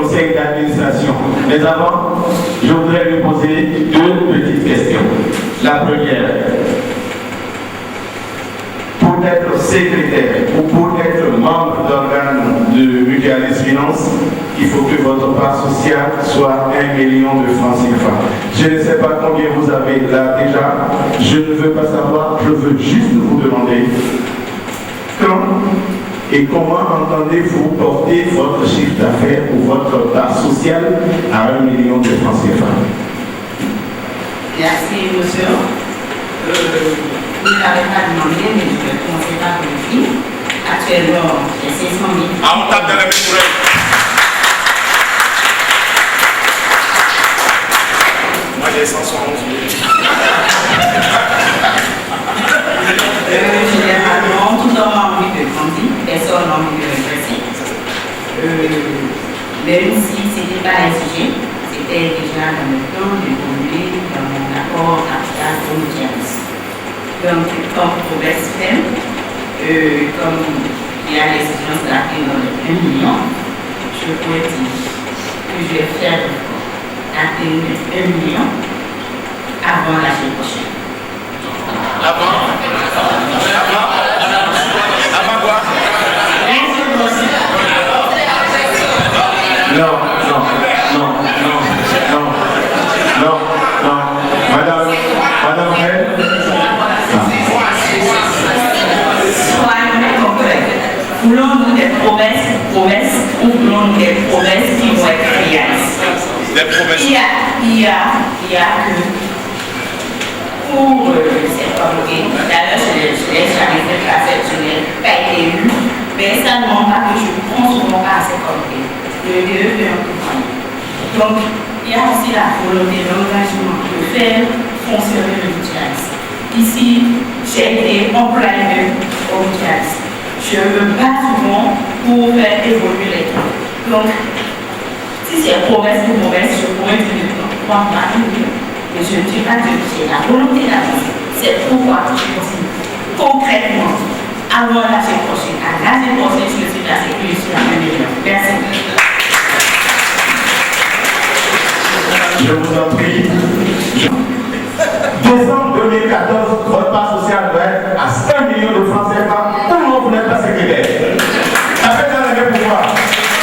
conseil d'administration. Mais avant, je voudrais lui poser deux petites questions. La première, pour être secrétaire ou pour être membre d'organe de Mutualis Finance, il faut que votre part sociale soit 1 million de francs CFA. Je ne sais pas combien vous avez là déjà. Je ne veux pas savoir, je veux juste vous demander quand et comment entendez-vous porter votre chiffre d'affaires ou votre part sociale à 1 million de francs CFA. Merci, monsieur. Vous ne l'avez pas demandé, mais je vais commencer par le prix. Actuellement, j'ai 600 000. Ah, on tape dans la même couleur. Moi, j'ai 111 000. Généralement, tout le monde a envie de grandir, personne n'a envie de régresser. Même si ce n'était pas exigé, c'était déjà dans le plan d'évoluer dans mon accord capital pour Mutualis. Donc, comme Progress fait, comme il y a l'exigence d'atteindre le 1 million, je pourrais dire que je vais faire atteindre le 1 million avant l'année prochaine. Avant quoi? Non. Madame Red. Voulons-nous des promesses ou voulons-nous des promesses qui vont être réalistes? Des promesses. Il y a que pour cette communauté, d'ailleurs je l'ai jamais fait passer, je n'ai pas été élu, mais ça ne demande pas que je pense vraiment pas à cette communauté. Le DE fait un peu moins. Donc, il y a aussi la volonté, l'engagement de faire fonctionner le Mutualis. Ici, j'ai été employé au Mutualis. Je me bats souvent pour faire évoluer les temps. Donc, si c'est promesse pour promesse, je pourrais dire non, moi, pas mais je ne dis pas que j'ai la volonté d'avancer. C'est pourquoi je continue. Concrètement, avant l'année prochaine, à l'année prochaine, je suis placé que je suis la même million. Merci. Je vous en prie. Décembre 2014, votre part sociale doit être à 5 millions de francs CFA. Tout le monde, vous n'êtes pas secrétaire. Après, dans le pouvoir,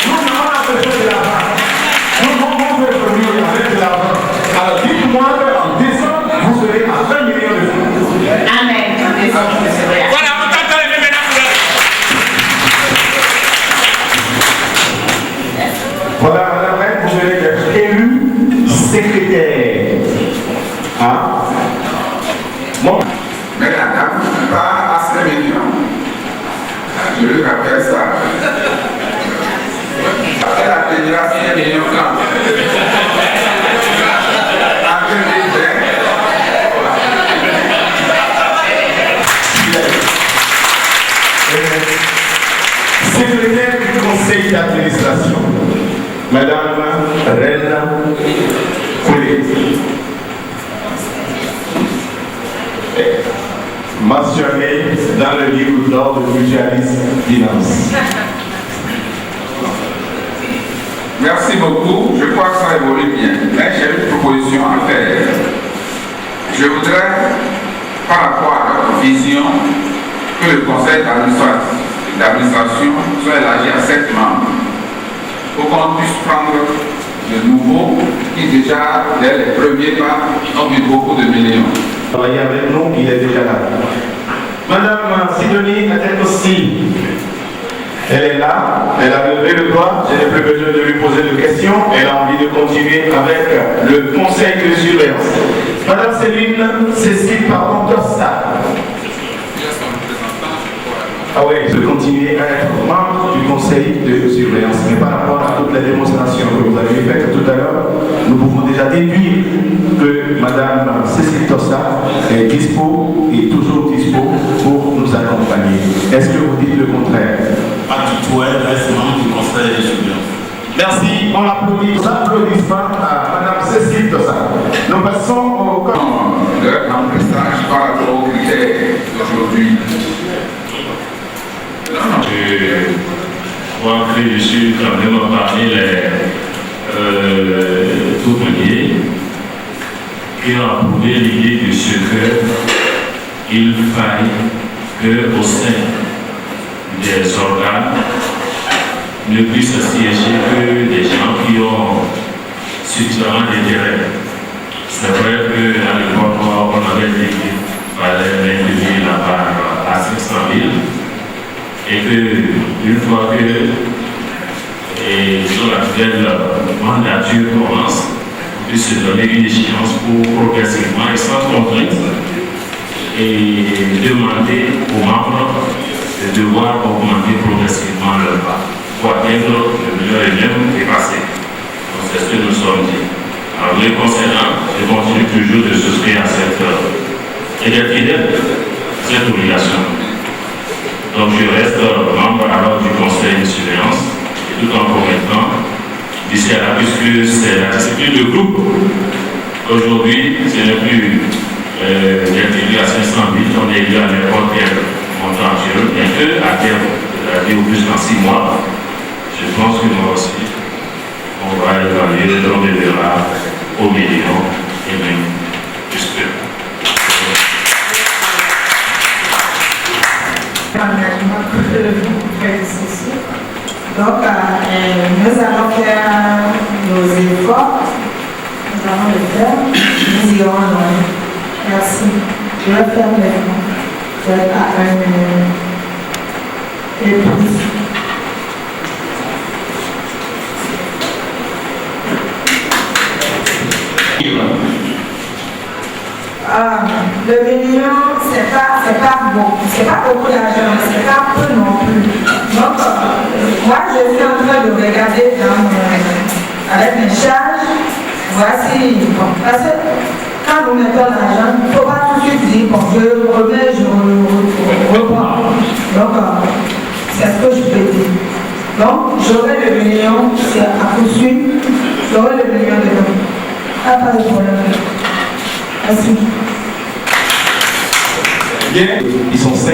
nous avons besoin de l'argent. Nous devons faire produire avec de l'argent. Alors, dites-moi qu'en décembre, vous serez à 20 millions de francs. Amen. En décembre, je serai à... Voilà, on tape dans les mêmes couleurs. Voilà, madame Reine, vous allez être élu secrétaire. Hein? Bon. Mais la dame n'est pas à 5 millions. Je lui rappelle ça. Elle atteignera 5 millions quand? En 2020. Secrétaire du conseil d'administration, madame Reine Koulé. Mentionné dans le livre d'or de Mutualis Finance. Merci beaucoup. Je crois que ça évolue bien. Mais j'ai une proposition à faire. Je voudrais, par rapport à notre vision, que le conseil d'administration soit élargi à 7 membres pour qu'on puisse prendre de nouveaux qui déjà, dès les premiers pas, ont eu beaucoup de millions. Travailler avec nous, il est déjà là. Madame Sidonie est aussi. Elle est là, elle a levé le doigt, je n'ai plus besoin de lui poser de questions, elle a envie de continuer avec le conseil de surveillance. Madame Cécile Tossa. Ah oui, de continuer à être membre du conseil de surveillance. Mais par rapport à toutes les démonstrations que vous avez faites tout à l'heure, nous pouvons déjà déduire que Madame Cécile Tossa est dispo et toujours dispo pour nous accompagner. Est-ce que vous dites le contraire? Pas du tout, elle reste membre du conseil de surveillance. Merci, on applaudit. Nous applaudissons à Madame Cécile Tossa. Nous passons au Le remplissage par rapport aux critères d'aujourd'hui. Je crois que je suis quand même parmi les hôteliers qui ont approuvé l'idée de ce qu'il faille qu'au sein des organes ne puissent siéger que des gens qui ont suffisamment d'intérêt. C'est vrai qu'à l'époque, on avait dit qu'il fallait maintenir la part à 500 000 et qu'une fois que l'actuelle mandature commence, on puisse se donner une échéance pour progressivement et sans contrainte et demander aux membres de devoir augmenter progressivement leur part pour atteindre le million et même dépassé. Donc c'est ce que nous sommes dit. Alors les concernant, je continue toujours de souscrire à cette et d'être fidèle à cette obligation. Donc je reste membre alors du conseil de surveillance et tout en promettant d'ici à là, puisque c'est la discipline de groupe. Aujourd'hui, ce n'est plus d'être élu à 500 000, on est élu à n'importe quel montant généreux, bien que à terme, au plus dans 6 mois, je pense que moi aussi, on va évaluer, on verra au million et même plus que. Donc, nous allons faire nos efforts. Nous allons le faire. Nous irons loin. Merci. Je vais faire l'effort. Je vais à un et plus. Le million, c'est pas beaucoup, c'est pas beaucoup d'argent, c'est pas peu non plus. Donc, moi, je suis en train de regarder avec mes charges. Voici, bon, parce que quand nous mettons l'argent, il ne faut pas tout de suite dire, bon, je remets, je reprends. Donc, c'est ce que je peux dire. Donc, j'aurai le million, c'est à poursuivre, j'aurai le million de euros. Pas de problème. Merci. Bien, ils sont 5.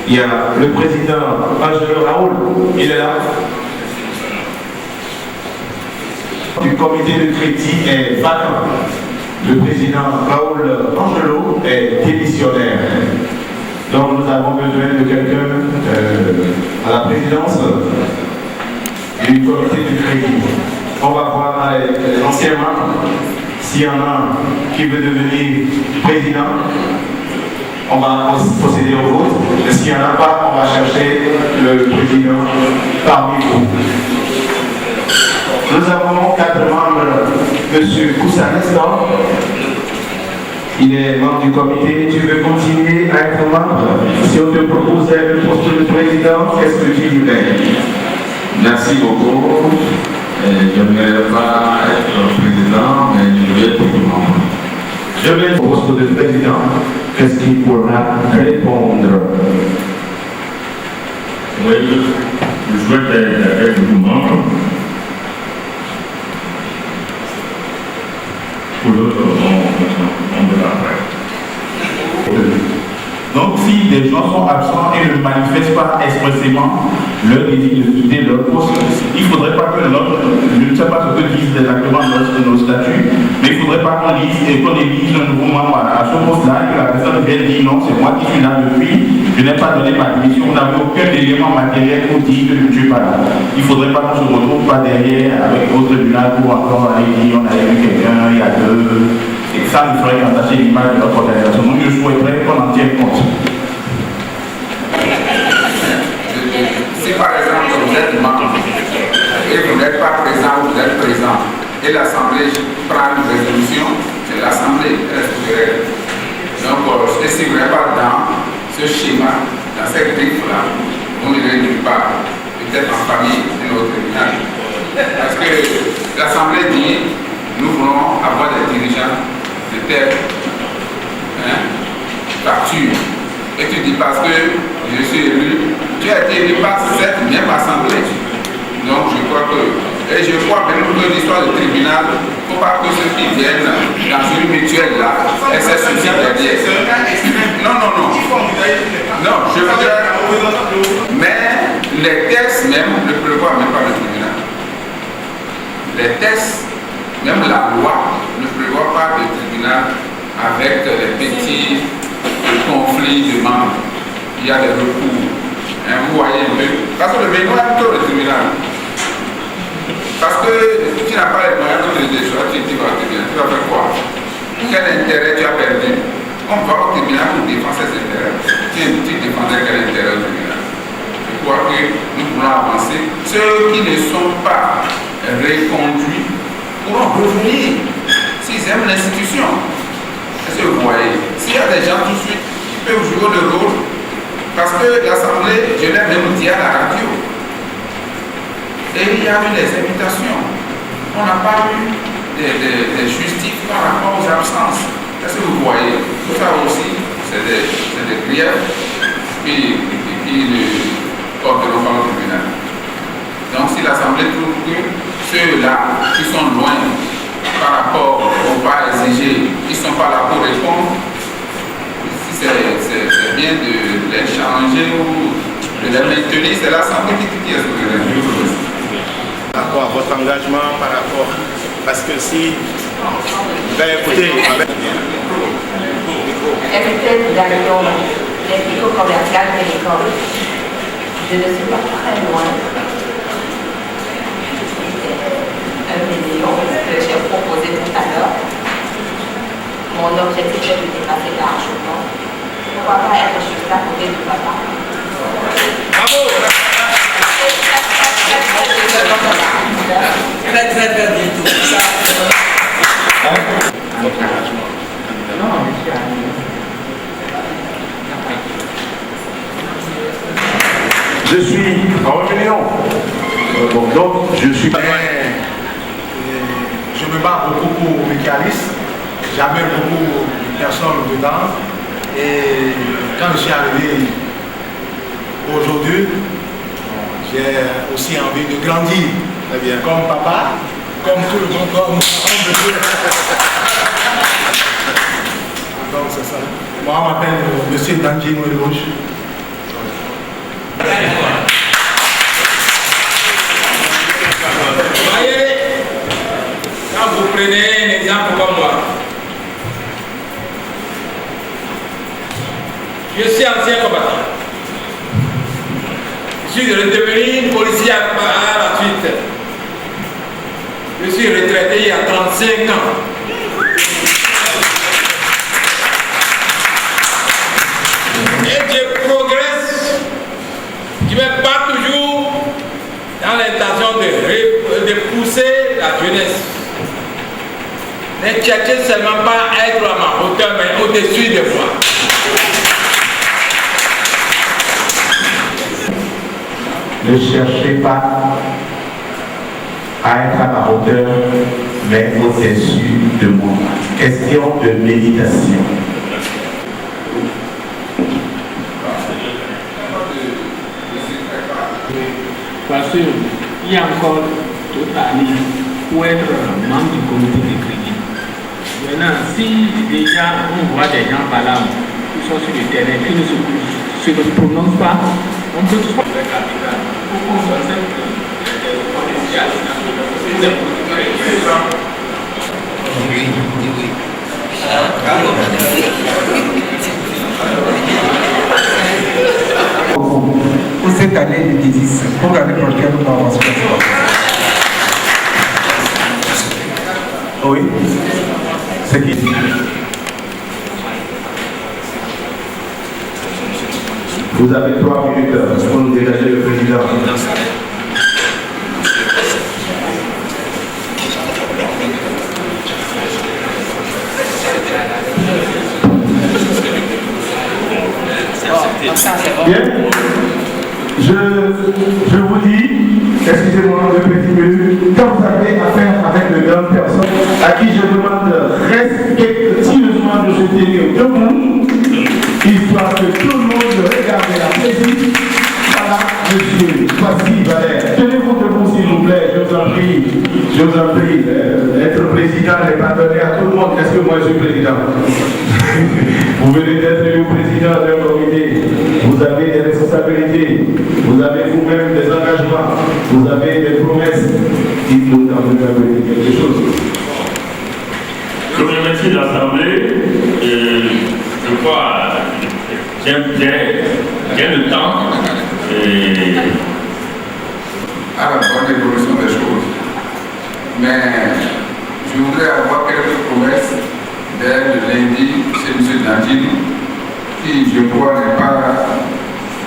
Il y a le président Angelo Raoul, il est là. Du comité de crédit est vacant. Le président Raoul Angelo est démissionnaire. Donc nous avons besoin de quelqu'un à la présidence du comité de crédit. On va voir l'ancien membre s'il y en a qui veut devenir président. On va procéder au vote. Et s'il n'y en a pas, on va chercher le président parmi vous. Nous avons 4 membres. Monsieur Koussa Nestor, il est membre du comité. Tu veux continuer à être membre? Si on te proposait le poste de président, qu'est-ce que tu dirais? Merci beaucoup. Je n'aimerais pas être président, mais je vais être membre. Je vais au poste de président. Qu'est-ce qu'il pourra répondre? Oui, je souhaite être membre. Pour l'autre, on verra après. Donc, si des gens sont absents et ne manifestent pas expressément leur désir de quitter leur poste, il ne faudrait pas que notre, je ne sais pas ce que disent exactement nos statuts, mais il ne faudrait pas qu'on élise un nouveau membre à ce poste-là et que la personne vienne dire non, c'est moi qui suis là depuis, je n'ai pas donné ma démission, vous n'avez aucun élément matériel pour dire que je ne suis pas là. Il ne faudrait pas qu'on se retrouve pas derrière avec au tribunal pour encore aller dire on a vu quelqu'un, il y a 2. Et ça nous ferait entacher l'image de notre organisation. Donc je souhaiterais qu'on en tienne compte. Si par exemple vous êtes membre et vous n'êtes pas présent ou vous êtes présent et l'Assemblée prend une résolution, c'est l'Assemblée reste. Donc je ne signerai pas dans ce schéma, dans cette griffe-là, vous n'irez nulle part, peut-être en famille et au tribunal. Parce que l'Assemblée dit nous voulons avoir des dirigeants de telle facture. Et tu dis parce que je suis élu, tu as été élu par cette même assemblée. Donc je crois que, et je crois même que l'histoire du tribunal, il ne faut pas que ceux qui viennent dans une mutuelle là, et c'est ceci derrière. Non, je veux dire, mais les textes même ne prévoient même pas le tribunal. Les textes Même la loi ne prévoit pas de tribunal avec les petits conflits de membres. Il y a des recours. Vous voyez un peu. Parce que le Bénin a plutôt le tribunal. Parce que tu n'as pas les moyens de te choix, tu vas au tribunal. Tu vas faire quoi? Quel intérêt tu as perdu? On va au tribunal pour défendre ses intérêts. Tu défendrais quel intérêt au tribunal? Je crois que nous pouvons avancer. Ceux qui ne sont pas reconduits pourront revenir s'ils aiment l'institution. Est-ce que vous voyez? S'il y a des gens tout de suite qui peuvent jouer le rôle, parce que l'Assemblée, je l'ai même dit à la radio, et il y a eu des invitations. On n'a pas eu des justifs par rapport aux absences. Est-ce que vous voyez? Tout ça aussi, c'est des griefs qui ne porteront pas au tribunal. Donc si l'Assemblée trouve que ceux-là qui sont loin par rapport aux pas exigés, qui ne sont pas là pour répondre, si c'est bien de les changer ou de les maintenir, c'est l'Assemblée qui est souveraine. Par rapport à votre engagement, par rapport... Parce que si... Ben écoutez... Éviter d'ailleurs les pico-commerciales de l'école. Je ne suis pas très loin. 1 million que j'ai proposé tout à l'heure. Mon objectif est de dépasser largement. Pourquoi pas être juste à côté du papa? Bravo! Très très très bientôt. Je suis en réunion. Bon, donc, je suis... Je me bats beaucoup pour Michaelis. J'avais beaucoup de personnes dedans. Et quand je suis arrivé aujourd'hui, j'ai aussi envie de grandir. Très bien. Comme papa, comme tout le monde, comme homme de Dieu. Donc c'est ça. Moi, on m'appelle Monsieur Danji Mouelouche. Voyez, quand vous prenez un exemple comme moi, je suis ancien combattant. Je suis devenu policier à la suite. Je suis retraité il y a 35 ans. Et je progresse. Je ne vais pas toujours dans l'intention de pousser la jeunesse. Ne cherchez seulement pas à être à ma hauteur, mais au-dessus de moi. Ne cherchez pas à être à ma hauteur, mais au-dessus de moi. Question de méditation. Parce qu'il y a encore toute l'année pour être membre du comité de crédit. Maintenant, si déjà on voit des gens par là qui sont sur le terrain, qui ne se prononcent pas, on peut tout faire capital pour qu'on soit pour cette année de 2010, pour l'année prochaine, nous allons avancer. Oui. C'est qui? Vous avez 3 minutes pour nous dégager le président. Bien. Je vous dis, excusez-moi de petit peu, quand vous avez affaire avec de grandes personnes à qui je demande respectueusement de se tenir debout, histoire que tout le monde regarde la présidence. Voilà, monsieur, voici Valère. Tenez-vous debout s'il vous plaît, je vous en prie. Je vous en prie. Être président n'est pas donné à tout le monde. Est-ce que moi je suis président? Vous venez d'être élu président d'un comité. Vous avez des responsabilités. Vous avez vous-même des engagements. Vous avez des promesses. Dites-nous quand vous avez quelque chose. remercie l'Assemblée. Je crois, j'ai le temps. À la bonne évolution des choses. Mais je voudrais avoir quelques promesses dès le lundi chez M. Nadine, qui, je crois, n'est pas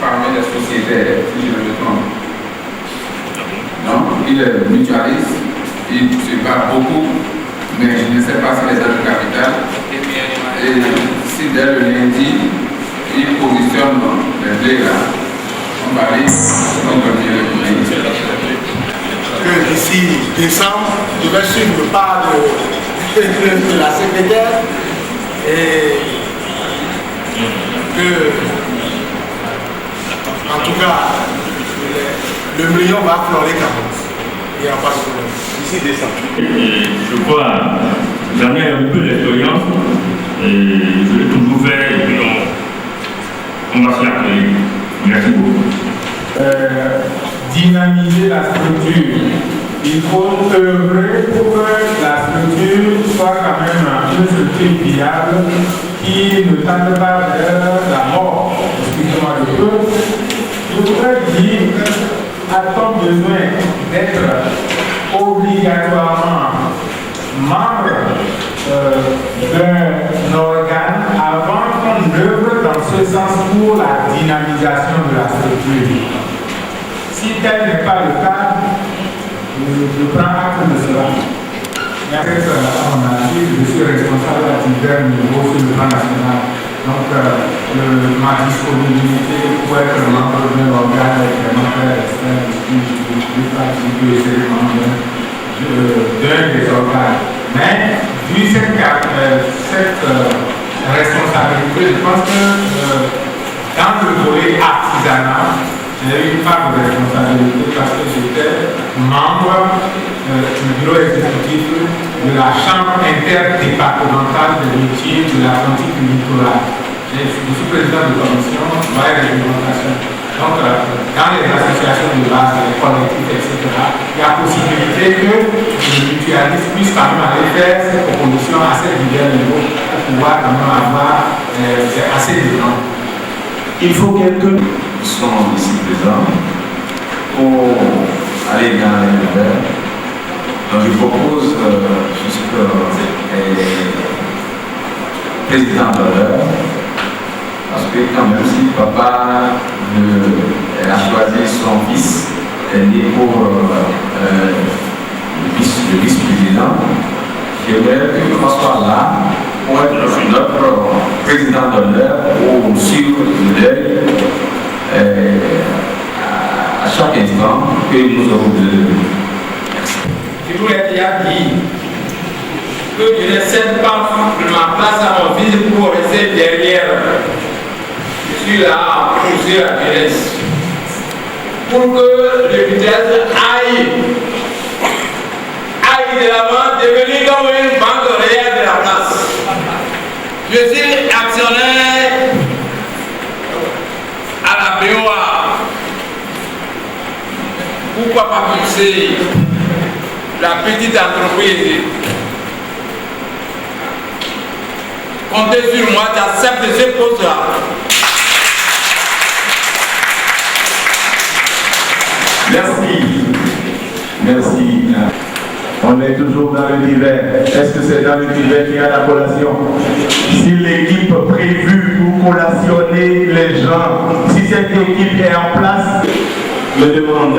parmi les sociétaires, si je ne me trompe. Non, il est mutualiste, il se bat beaucoup, mais je ne sais pas s'il est dans le capital. Et si dès le lundi, il positionne les blés là, on va aller, on va bien que d'ici décembre, je vais suivre le pas de la secrétaire et que, en tout cas, le million va florer quand même. Il n'y a pas de problème. D'ici décembre. Je crois, j'en ai un peu d'expérience et je l'ai toujours fait et puis on va se l'appeler. Merci beaucoup. Dynamiser la structure. Il faut œuvrer pour que la structure soit quand même une structure viable qui ne tende pas vers la mort. Excusez-moi le peu. Je voudrais dire, a-t-on besoin d'être obligatoirement membre d'un organe avant qu'on œuvre dans ce sens pour la dynamisation de la structure? Si tel n'est pas le cas, je prends acte de cela. Mais après, à mon avis, je suis responsable à divers niveaux sur le plan national. Donc, ma disponibilité pour être membre d'un organe extrêmement très restreint, je suis participer membre d'un des organes. Mais, vu cette responsabilité, je pense que dans le volet artisanat, j'ai eu une part de responsabilité parce que j'étais membre du bureau exécutif de la chambre interdépartementale des métiers de l'Atlantique littoral. Je suis président de commission de la réglementation. Donc, dans les associations de base, les collectifs, etc., il y a possibilité que les mutualistes puissent quand même aller faire ces propositions à ces divers niveaux pour pouvoir quand même avoir assez de temps. Il faut quelqu'un qui sont ici présents pour aller dans les nouvelles. Donc je propose, je suis président d'honneur, parce que quand même si papa a choisi son fils né pour le vice-président, j'aimerais que papa soit là pour être notre président d'honneur pour suivre le deuil à chaque instant que nous avons besoin. Je vous l'ai déjà dit que je ne cède pas ma place à mon fils pour rester derrière. Je suis là pour pousser la jeunesse. Pour que le vitesse aille de l'avant, devenir comme une banque réelle de la place. Je suis actionnaire à la BOA. Pourquoi pas pousser la petite entreprise? Comptez sur moi, j'accepte ce poste-là. Merci. Merci. On est toujours dans le divers. Est-ce que c'est dans le divers qu'il y a la collation? Si l'équipe prévue pour collationner les gens, si cette équipe est en place, je demande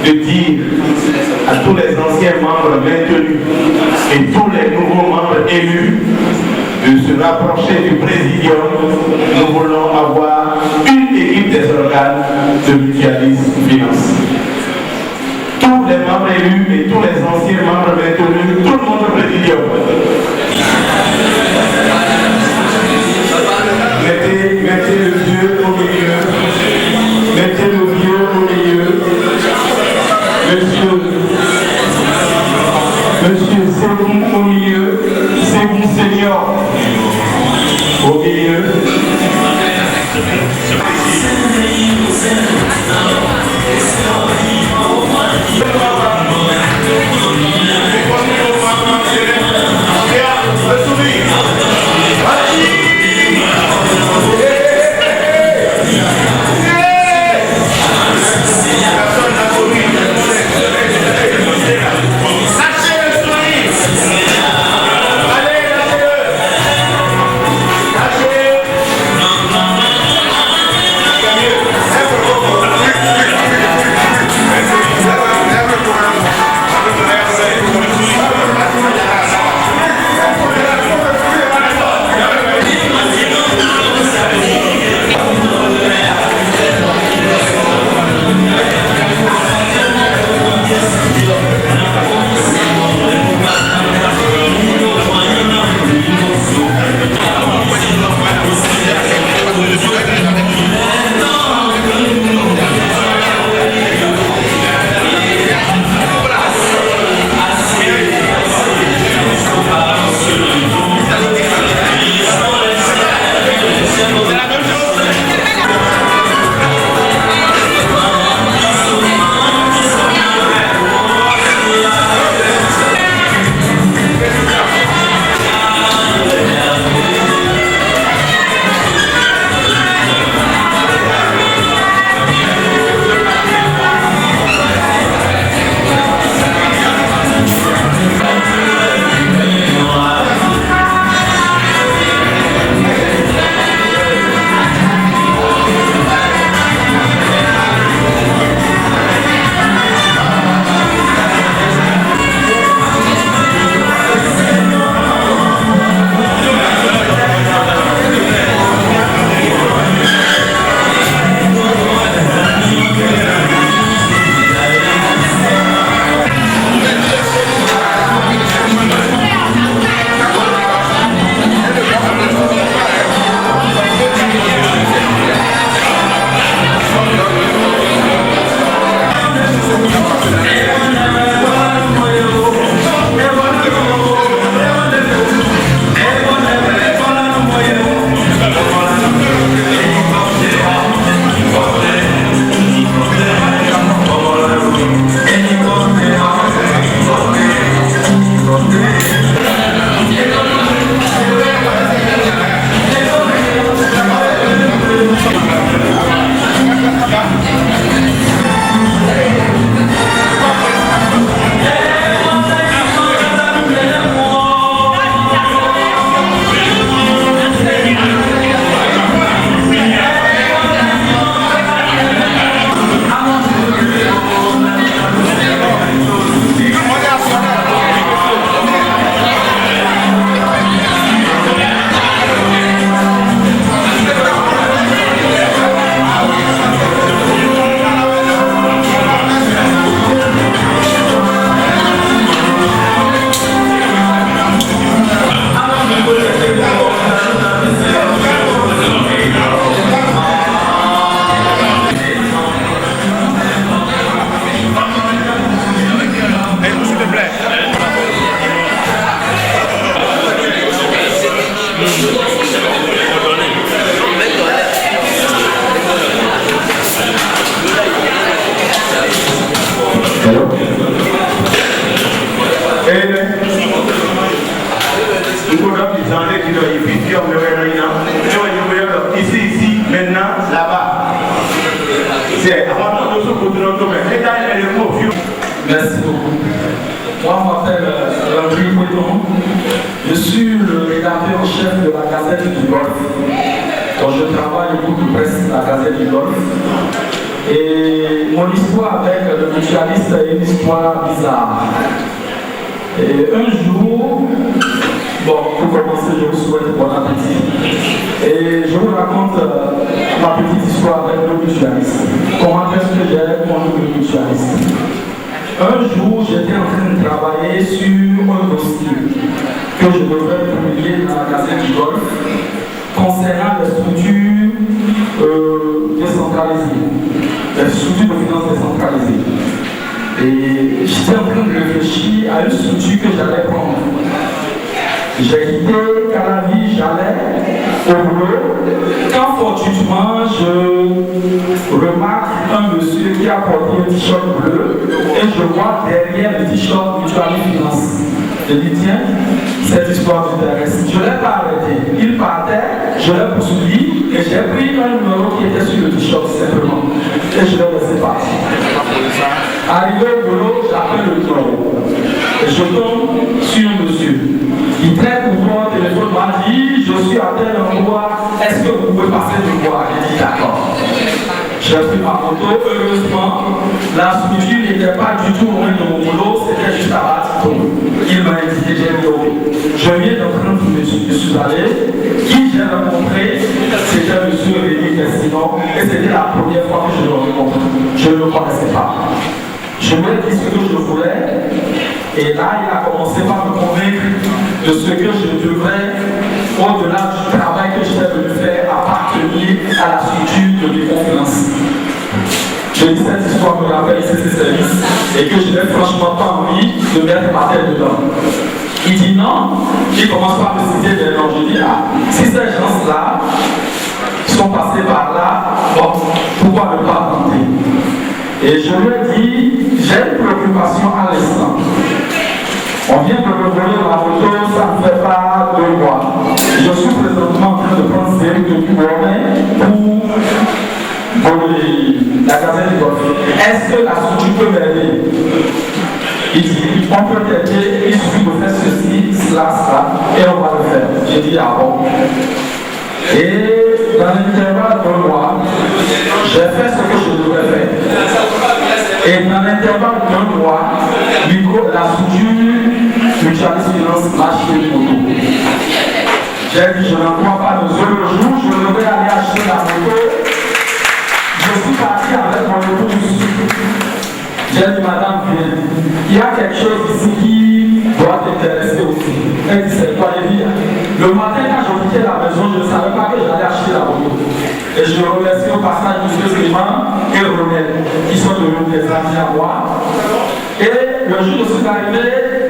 de dire à tous les anciens membres maintenus et tous les nouveaux membres élus de se rapprocher du présidium. Nous voulons avoir une équipe des organes de mutualisme finance. Tous les membres élus et tous les anciens membres maintenus, tout le monde au présidium. Mettez le vieux au milieu. Mettez le vieux au milieu. Monsieur, c'est vous au milieu. C'est vous, senior. Au milieu. Merci. Ici, maintenant, là-bas. C'est avant de se. Merci beaucoup. Moi, je m'appelle Landry Poueton. Je suis le rédacteur en chef de la Gazette du Golfe. Donc, je travaille au groupe de presse de la Gazette du Golfe. Et mon histoire avec le mutualiste est une histoire bizarre. Et un jour, bon, pour commencer, je vous souhaite bon appétit. Et je vous raconte ma petite histoire avec le mutualiste. Comment est-ce que j'ai connu le mutualiste? Un jour, j'étais en train de travailler sur un dossier que je devrais publier dans la Gazette du Golfe concernant les structures décentralisées, les structures de finances décentralisées. Et j'étais en train de réfléchir à une structure que j'allais prendre. J'ai quitté Calavi, j'allais au boulot. Quand fortuitement, je remarque un monsieur qui a porté un t-shirt bleu et je vois derrière le t-shirt Mutualiste Finance. Je dis tiens, cette histoire m'intéresse. Je ne l'ai pas arrêté. Il partait, je l'ai poursuivi et j'ai pris un numéro qui était sur le t-shirt simplement. Et je l'ai laissé partir. Arrivé au boulot, j'appelle le numéro. Et je tombe sur un monsieur qui très courant au téléphone m'a dit je suis à tel endroit, est-ce que vous pouvez passer me voir? J'ai dit d'accord. J'ai pris ma photo, heureusement, la structure n'était pas du tout loin de mon boulot, c'était juste à Batiton. Il m'a indiqué, j'ai dit ok. Je viens d'entrer où je suis allé, qui j'ai rencontré, c'était M. Rémi Destinon, et c'était la première fois que je le rencontre. Je ne le connaissais pas. Je lui ai dit ce que je voulais, et là, il a commencé par me convaincre de ce que je devrais, au-delà du travail que j'étais venu faire, appartenir à la structure de mes confiances. Je dis cette histoire me rappelle ces services et que je n'ai franchement pas envie de mettre ma tête dedans. Il dit non, il commence par me citer des noms. Je dis ah, si ces gens-là sont passés par là, bon, pourquoi ne pas tenter? Et je lui ai dit, j'ai une préoccupation à l'instant. On vient de me voler la moto, ça ne fait pas 2 mois. Je suis présentement en train de prendre ces documents pour la Gazette du Golfe. Est-ce que la structure peut m'aider? Il dit, on peut t'aider, il suffit de faire ceci, cela, et on va le faire. J'ai dit, ah bon. Et dans l'intervalle de mois, j'ai fait ce que je devais faire. Et dans l'intervalle d'un mois, la structure Mutualiste Finance m'a acheté une moto. J'ai dit, je n'en crois pas le jour, je devais aller acheter la moto. Je suis parti avec mon autobus. J'ai dit, madame, il y a quelque chose ici qui doit t'intéresser aussi. Elle dit, c'est quoi? Elle dit, le matin, quand je quittais la maison, je ne savais pas que j'allais acheter la moto. Et je remercie au passage M. Clément et Ronel, qui sont devenus des amis à moi. Et le jour où je suis arrivé,